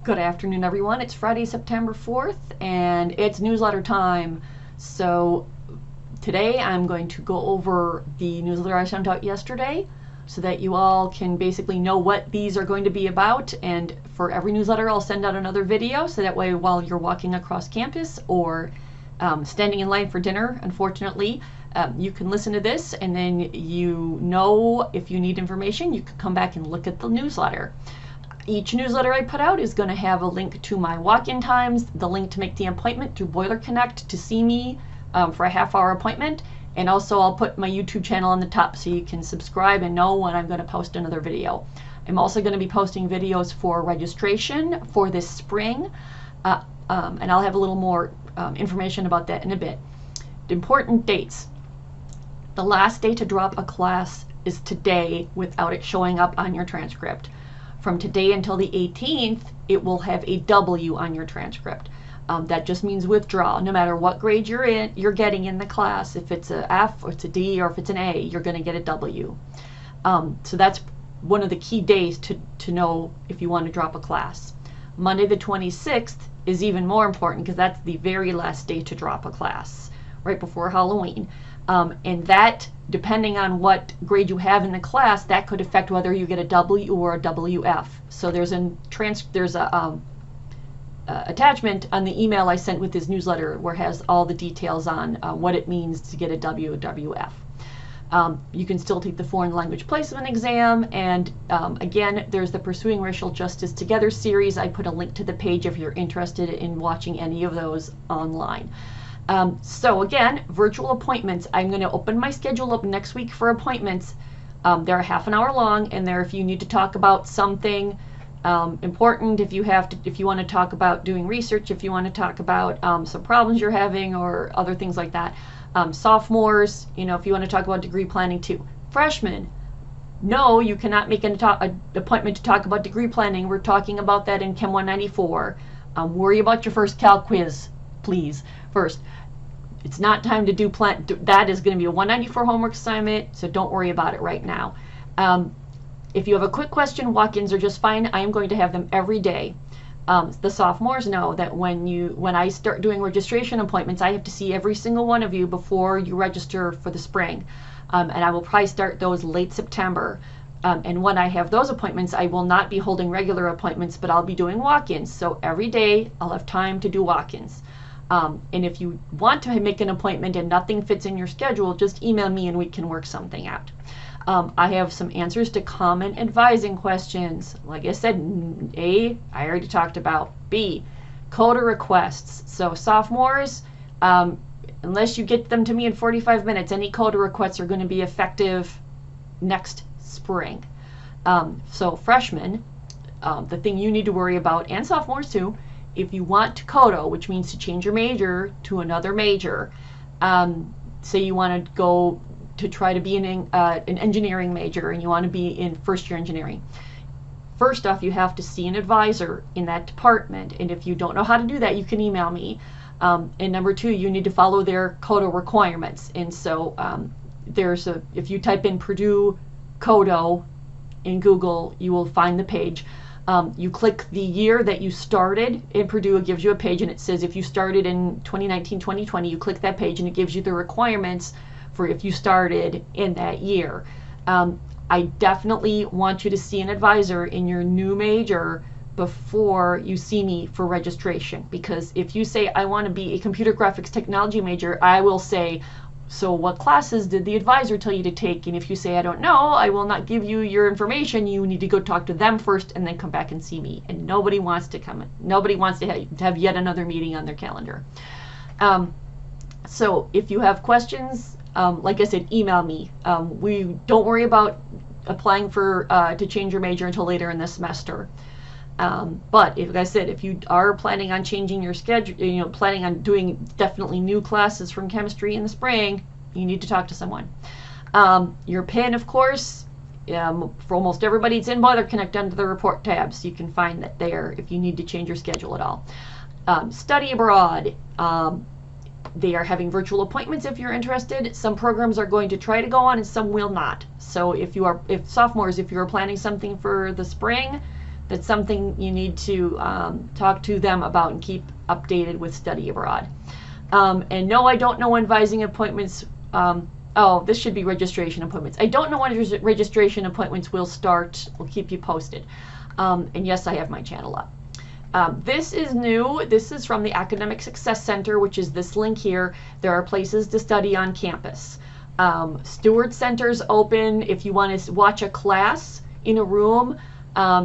Good afternoon, everyone. It's Friday, September 4th, and it's newsletter time. So today I'm going to go over the newsletter I sent out yesterday so that you all can basically know what these are going to be about. And for every newsletter, I'll send out another video so that way while you're walking across campus or standing in line for dinner, unfortunately, you can listen to this, and then you know if you need information, you can come back and look at the newsletter. Each newsletter I put out is going to have a link to my walk-in times, the link to make the appointment through Boiler Connect to see me for a half-hour appointment, and also I'll put my YouTube channel on the top so you can subscribe and know when I'm going to post another video. I'm also going to be posting videos for registration for this spring, and I'll have a little more information about that in a bit. Important dates. The last day to drop a class is today without it showing up on your transcript. From today until the 18th, it will have a W on your transcript. That just means withdrawal. No matter what grade you're getting in the class, if it's a F or it's a D or if it's an A, you're going to get a W. So that's one of the key days to know if you want to drop a class. Monday the 26th is even more important because that's the very last day to drop a class, right before Halloween. And that, depending on what grade you have in the class, that could affect whether you get a W or a WF. So there's a attachment on the email I sent with this newsletter where it has all the details on what it means to get a W or WF. You can still take the foreign language placement exam, and again, there's the Pursuing Racial Justice Together series. I put a link to the page if you're interested in watching any of those online. So again, virtual appointments. I'm going to open my schedule up next week for appointments. They're half an hour long, and they're if you need to talk about something important, if you want to talk about doing research, if you want to talk about some problems you're having or other things like that. Sophomores, if you want to talk about degree planning too. Freshmen, no, you cannot make an appointment to talk about degree planning. We're talking about that in Chem 194. Worry about your first calc quiz, please, first. It's not time to do that is going to be a 194 homework assignment, so don't worry about it right now. If you have a quick question, walk-ins are just fine. I am going to have them every day. The sophomores know that when I start doing registration appointments, I have to see every single one of you before you register for the spring. And I will probably start those late September. And when I have those appointments, I will not be holding regular appointments, but I'll be doing walk-ins. So every day I'll have time to do walk-ins. And if you want to make an appointment and nothing fits in your schedule, just email me and we can work something out. I have some answers to common advising questions. Like I said, A, I already talked about. B, coda requests. So sophomores, unless you get them to me in 45 minutes, any coda requests are going to be effective next spring. So freshmen, the thing you need to worry about, and sophomores too, if you want to coda, which means to change your major to another major, say you want to go to try to be an engineering major and you want to be in first year engineering. First off, you have to see an advisor in that department, and if you don't know how to do that, you can email me. And number two, you need to follow their coda requirements. And so if you type in Purdue coda in Google, you will find the page. You click the year that you started in Purdue, it gives you a page, and it says if you started in 2019-2020, you click that page and it gives you the requirements for if you started in that year. I definitely want you to see an advisor in your new major before you see me for registration, because if you say I want to be a computer graphics technology major, I will say, so what classes did the advisor tell you to take? And if you say I don't know, I will not give you your information. You need to go talk to them first and then come back and see me. And nobody wants to have yet another meeting on their calendar. So if you have questions, like I said, email me. We don't worry about applying to change your major until later in the semester. But like I said, if you are planning on changing your schedule, planning on doing definitely new classes from chemistry in the spring, you need to talk to someone. Your PIN, of course, for almost everybody, it's in Boiler Connect under the report tab, so you can find that there if you need to change your schedule at all. Study abroad. They are having virtual appointments if you're interested. Some programs are going to try to go on and some will not. So if sophomores, if you are planning something for the spring, That's something you need to talk to them about and keep updated with study abroad. And no, I don't know when vising appointments, oh, this should be registration appointments. I don't know when registration appointments will start. We'll keep you posted. And yes, I have my channel up. This is new. This is from the Academic Success Center, which is this link here. There are places to study on campus. Stewart Center's open if you want to watch a class in a room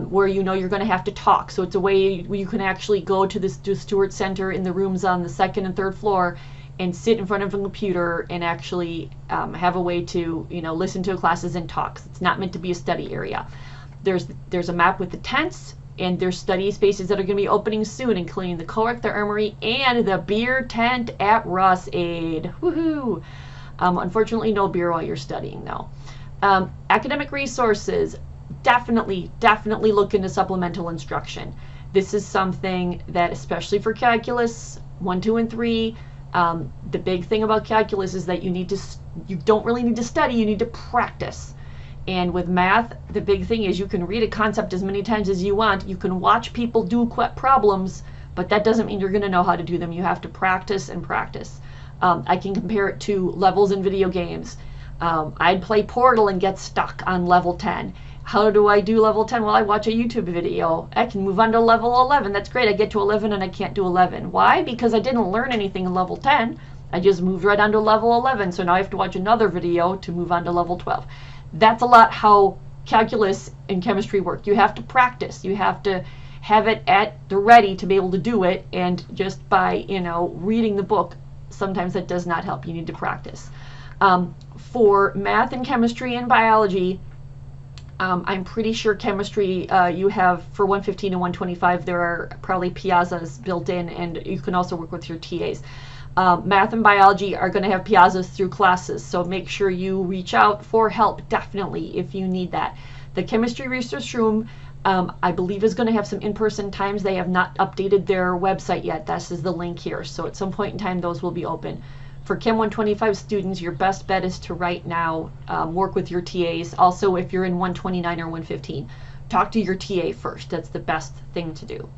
where you know you're going to have to talk. So it's a way where you can actually go to this Stewart Center in the rooms on the 2nd and 3rd floor and sit in front of a computer and actually have a way to, you know, listen to classes and talk. It's not meant to be a study area. There's a map with the tents, and there's study spaces that are going to be opening soon, including the co-work, the armory, and the beer tent at Ross Aid. Woohoo! Unfortunately, no beer while you're studying, though. Academic resources, definitely look into supplemental instruction. This is something that, especially for calculus 1, 2, and 3, the big thing about calculus is that you don't really need to study, you need to practice. And with math, the big thing is you can read a concept as many times as you want. You can watch people do problems, but that doesn't mean you're going to know how to do them. You have to practice and practice. I can compare it to levels in video games. I'd play Portal and get stuck on level 10. How do I do level 10? Well, I watch a YouTube video. I can move on to level 11. That's great. I get to 11 and I can't do 11. Why? Because I didn't learn anything in level 10. I just moved right on to level 11. So now I have to watch another video to move on to level 12. That's a lot how calculus and chemistry work. You have to practice. You have to have it at the ready to be able to do it. And just by, you know, reading the book, sometimes that does not help. You need to practice. For math and chemistry and biology, I'm pretty sure chemistry you have for 115 and 125, there are probably piazzas built in, and you can also work with your TAs. Math and biology are going to have piazzas through classes, so make sure you reach out for help, definitely, if you need that. The chemistry research room, I believe, is going to have some in-person times. They have not updated their website yet. This is the link here, so at some point in time those will be open. For Chem 125 students, your best bet is to right now work with your TAs. Also, if you're in 129 or 115, talk to your TA first. That's the best thing to do.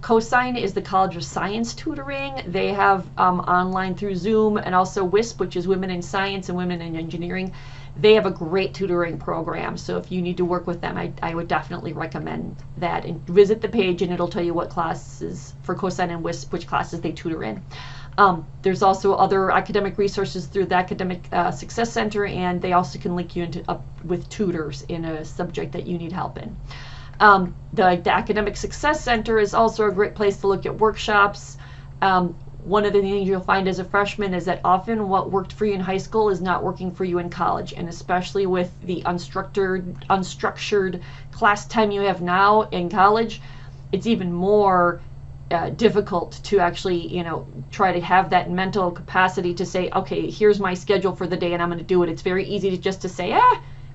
Cosine is the College of Science tutoring. They have online through Zoom, and also WISP, which is Women in Science and Women in Engineering. They have a great tutoring program, so if you need to work with them, I would definitely recommend that. And visit the page and it'll tell you what classes for Cosine and WISP, which classes they tutor in. There's also other academic resources through the Academic Success Center, and they also can link you into with tutors in a subject that you need help in. The Academic Success Center is also a great place to look at workshops. One of the things you'll find as a freshman is that often what worked for you in high school is not working for you in college, and especially with the unstructured class time you have now in college, it's even more difficult to actually, you know, try to have that mental capacity to say, okay, here's my schedule for the day and I'm going to do it. It's very easy to just to say,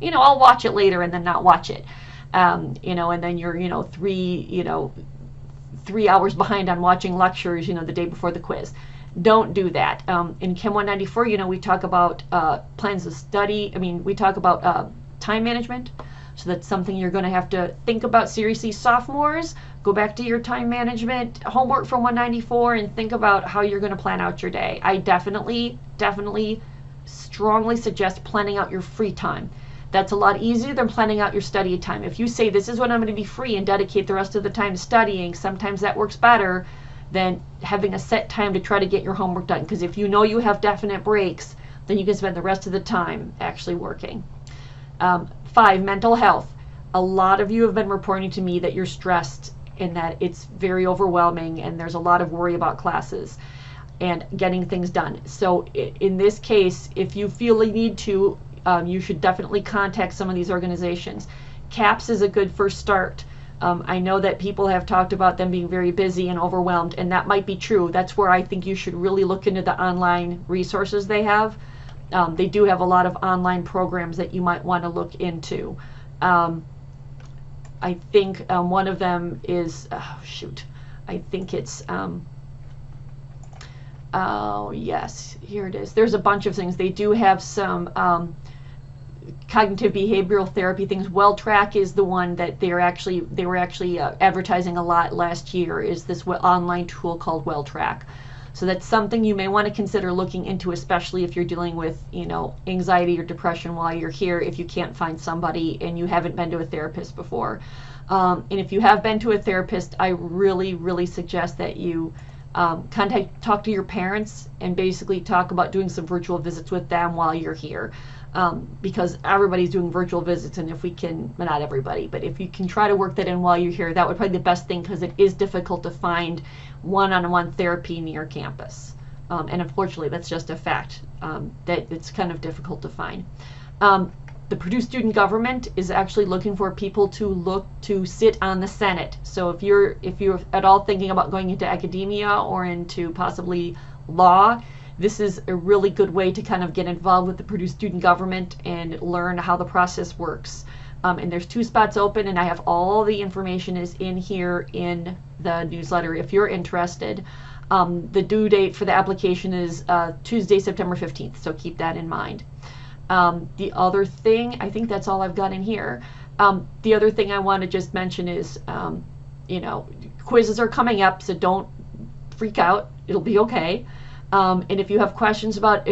you know, I'll watch it later, and then not watch it. You know, and then you're, you know, 3 hours behind on watching lectures, you know, the day before the quiz. Don't do that. In Chem 194, you know, we talk about plans of study. I mean, we talk about time management. So that's something you're going to have to think about seriously. Sophomores, go back to your time management homework from 194 and think about how you're going to plan out your day. I definitely strongly suggest planning out your free time. That's a lot easier than planning out your study time. If you say, this is when I'm going to be free and dedicate the rest of the time to studying, sometimes that works better than having a set time to try to get your homework done. Because if you know you have definite breaks, then you can spend the rest of the time actually working. 5, mental health. A lot of you have been reporting to me that you're stressed and that it's very overwhelming and there's a lot of worry about classes and getting things done. So in this case, if you feel you need to, you should definitely contact some of these organizations. CAPS is a good first start. I know that people have talked about them being very busy and overwhelmed, and that might be true. That's where I think you should really look into the online resources they have. They do have a lot of online programs that you might want to look into. I think one of them is, I think it's, oh yes, here it is. There's a bunch of things. They do have some cognitive behavioral therapy things. WellTrack is the one that they were actually advertising a lot last year, is this online tool called WellTrack. So that's something you may want to consider looking into, especially if you're dealing with, anxiety or depression while you're here, if you can't find somebody and you haven't been to a therapist before. And if you have been to a therapist, I really, really suggest that you talk to your parents and basically talk about doing some virtual visits with them while you're here. Because everybody's doing virtual visits, and if we can, well, not everybody, but if you can try to work that in while you're here, that would probably be the best thing, because it is difficult to find one-on-one therapy near campus. And unfortunately, that's just a fact, that it's kind of difficult to find. The Purdue student government is actually looking for people to sit on the Senate. So if you're at all thinking about going into academia or into possibly law, this is a really good way to kind of get involved with the Purdue student government and learn how the process works. And there's 2 spots open, and I have all the information is in here in the newsletter if you're interested. The due date for the application is Tuesday, September 15th, so keep that in mind. The other thing, I think that's all I've got in here. The other thing I want to just mention is, quizzes are coming up, so don't freak out. It'll be okay. And if you have questions about,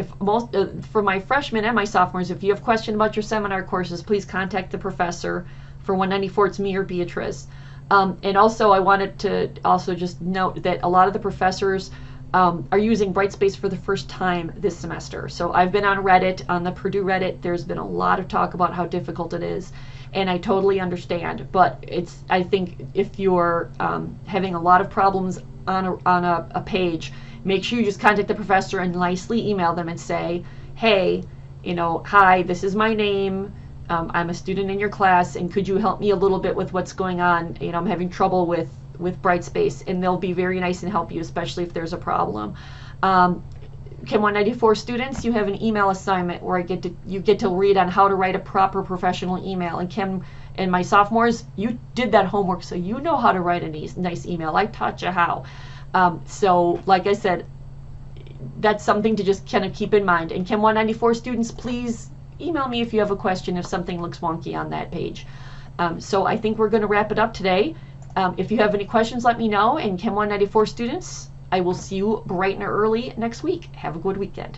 for my freshmen and my sophomores, if you have questions about your seminar courses, please contact the professor. For 194, it's me or Beatrice. And also, I wanted to also just note that a lot of the professors are using Brightspace for the first time this semester. So I've been on Reddit, on the Purdue Reddit. There's been a lot of talk about how difficult it is, and I totally understand. But I think if you're having a lot of problems on a page, make sure you just contact the professor and nicely email them and say, hey, hi, this is my name. I'm a student in your class, and could you help me a little bit with what's going on? I'm having trouble with Brightspace, and they'll be very nice and help you, especially if there's a problem. Chem 194 students, you have an email assignment where you get to read on how to write a proper professional email. And Chem and my sophomores, you did that homework, so you know how to write a nice email. I taught you how. So like I said, that's something to just kind of keep in mind. And Chem 194 students, please email me if you have a question, if something looks wonky on that page. So I think we're going to wrap it up today. If you have any questions, let me know. And Chem 194 students, I will see you bright and early next week. Have a good weekend.